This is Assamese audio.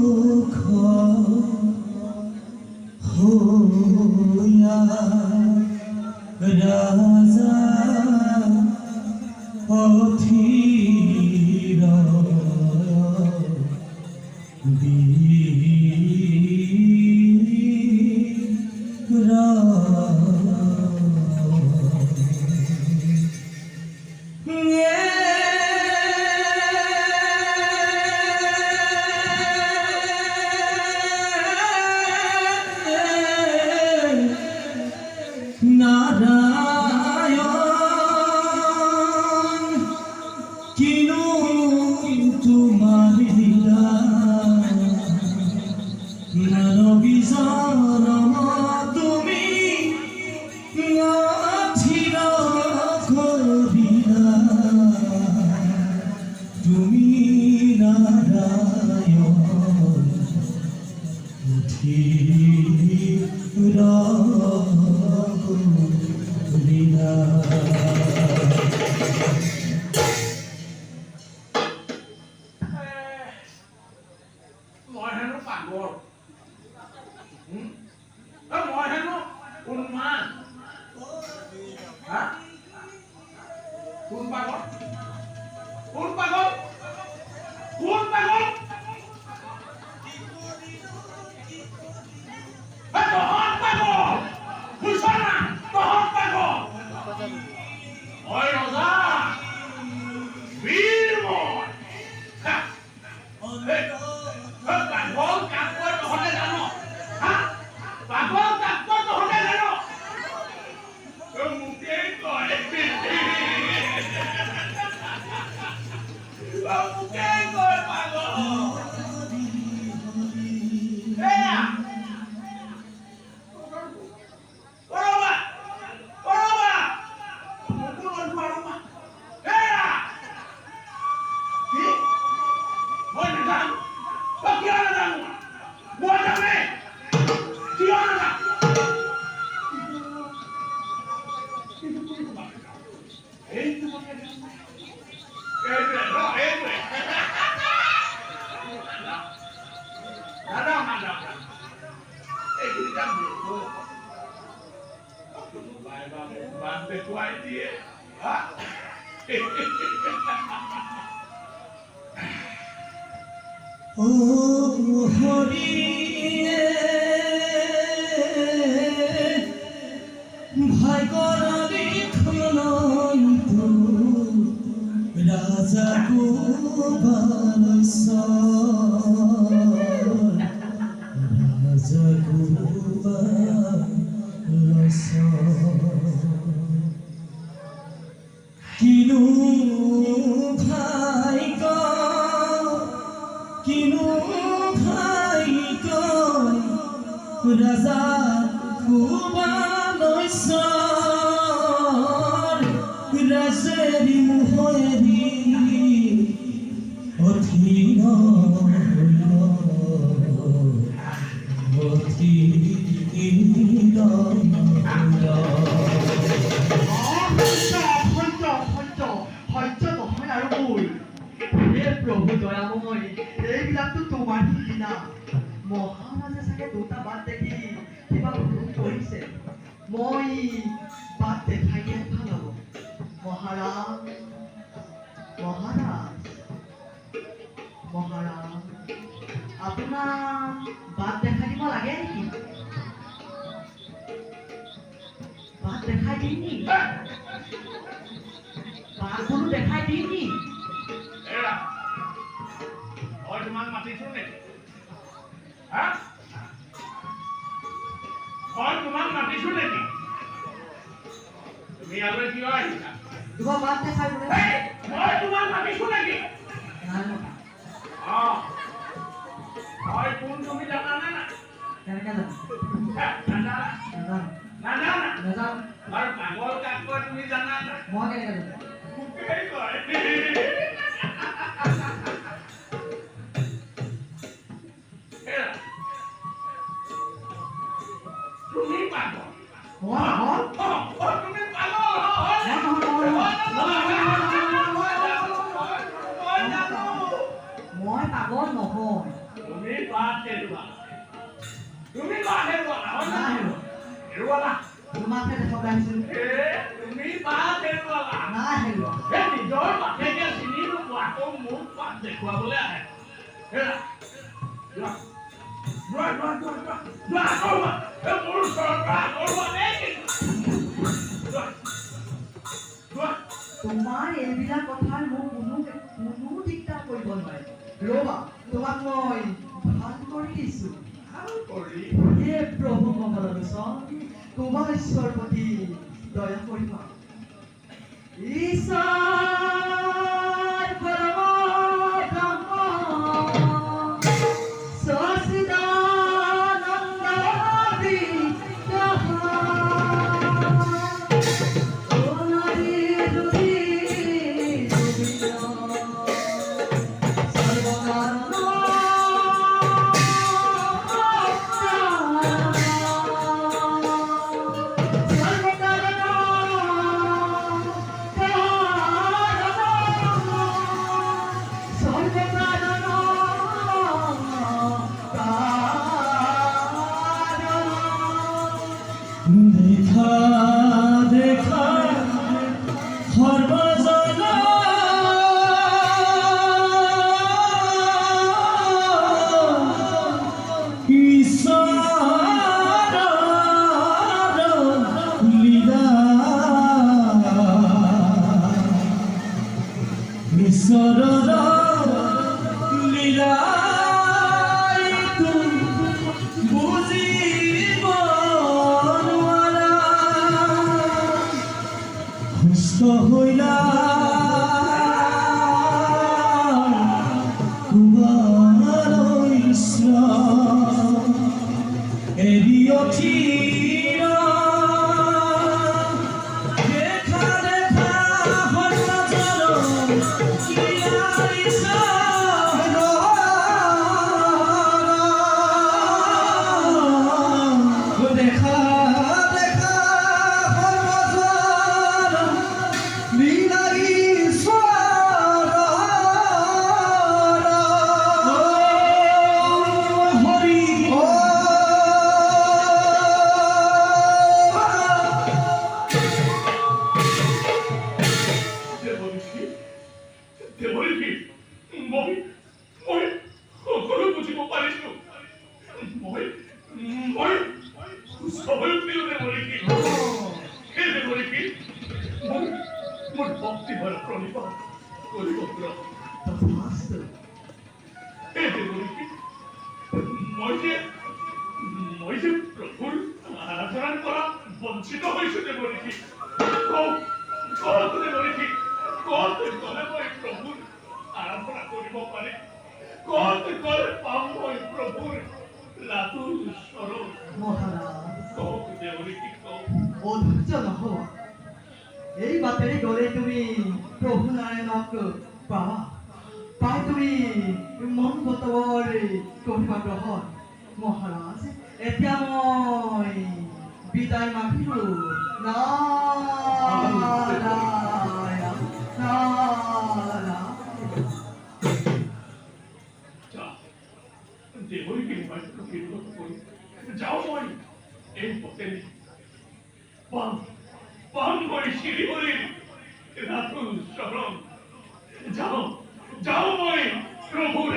দুখ হইয়া রাজা অধীর নারায়ণ কিনু তোমার লীলা মানবী জনম তুমি অধীর করিলা তুমি নারায়ণ অধীর করিলা ও হরি ভয় করবি খনন্তু রাজা গোপালেশ্বর রাজা গোপালেশ্বর কিনু ভাই কিনু ভাই রাজা গোপালেশ্বর রাজেরি মোহেরি অধীর প্ৰভু দয়াময় এইবিলাকতো তোমাৰ নিচিনা মহাৰাজে চাগে দুটা বাট দেখি কিবা ভুল কৰিছে মই বাট দেখাই দিয়াত ভাল হ'ব মহাৰাজ মহাৰাজ মহাৰাজ আপোনাৰ বাট দেখাই দিব লাগে নেকি বাট দেখাই দিম নি বাট বোলো দেখাই দিম নি তোমাক মাতিছো নেকি মই তোমাক মাতিছো নেকি তুমি ইয়ালৈ কিয় আহিছা তোমাৰ বাট দেখাই বোলে মই তোমাক মাতিছো নেকি মই কোন তুমি জানানে না কেনেকৈ জানো নাজানা নাজানো আৰু পাগল কাক কয় তুমি জানা না মই কেনেকৈ জানো মোকেই কয় তুমি পাগল তুমি পাগল তুমি বা হেৰুৱালা হয় না না হেৰুৱা হেৰুৱালা তোমাকহে দেখাবলৈ আহিছোঁ তুমি বা হেৰুৱালা না হেৰুৱা এই নিজৰ বাপেকে চিনি নোপোৱা আকৌ মোক পাত দেখুৱাবলৈ আহে হেৰা যোৱা যোৱা যোৱা যোৱা যোৱা যোৱা আকৰবা এই মোৰ ওচৰৰ পৰা আকৰবা দেই যোৱা যোৱা তোমাৰ এইবিলাক কথাই মোক কোনো দিগদাৰ কৰিব নোৱাৰে ৰ'বা তোমাক মই ভাল কৰি দিছোঁ ভাল কৰি হে প্ৰভু কমললোচন তোমাৰ ঈশ্বৰৰ প্ৰতি দয়া কৰিবা ঈশ্বৰ পৰম ব্ৰহ্ম সচিদানন্দ বিগ্ৰহ অনাদি দুৰি গোবিন্দ সৰ্বকাৰণ দেখা দেখা সৰ্বজনা ঈশ্বৰৰ লীলা ঈশ্বৰৰ লীলা বুজিব নোৱাৰা সুস্থ হইলা তোমাৰ ঈশ্বৰ এৰি অথিৰ দেখা দেখা সৰ্বজনৰ লীলা ঈশ্বৰ দেখা দেখা সৰ্বজনৰ লীলা ঈশ্বৰ হৰি দেৱৰীকি মই সকলো বুজিব পাৰিছো মই সুস্থ হৈ উঠিলো দেৱৰীকি সেই দেৱৰীকি মোৰ ভক্তিভাৰ প্ৰণিপাত কৰিব পৰা তথাস্তু এই দেৱৰীকি মই যে প্ৰভুৰ আৰাধনা কৰা বঞ্চিত হৈছো দেৱৰীকি কত দেৱৰীকি কত গ'লে মই প্ৰভুৰ আৰাধনা কৰিব পাৰিম কত গ'লে পাম মই প্ৰভুৰ লাতুৰ চৰণ মহাৰাজ কওক দেৱৰীকি কওক অধৈৰ্য নহ'বা এই বাটেৰে গ'লে তুমি প্ৰভু নাৰায়ণক পাবা পাই তুমি মন বতবৰ কৰিবা গ্ৰহণ মহাৰাজ এতিয়া মই বিদায় মাগিলোঁ নাৰায়ণ নাৰায়ণ দেৱৰীকি মোবাইলটো ফিৰিব কৰি যাওঁ মই এই পথেৰে পাম মই শিৰিবৰীৰ লাতুৰ চৰণ যাওঁ মই প্ৰভুৰ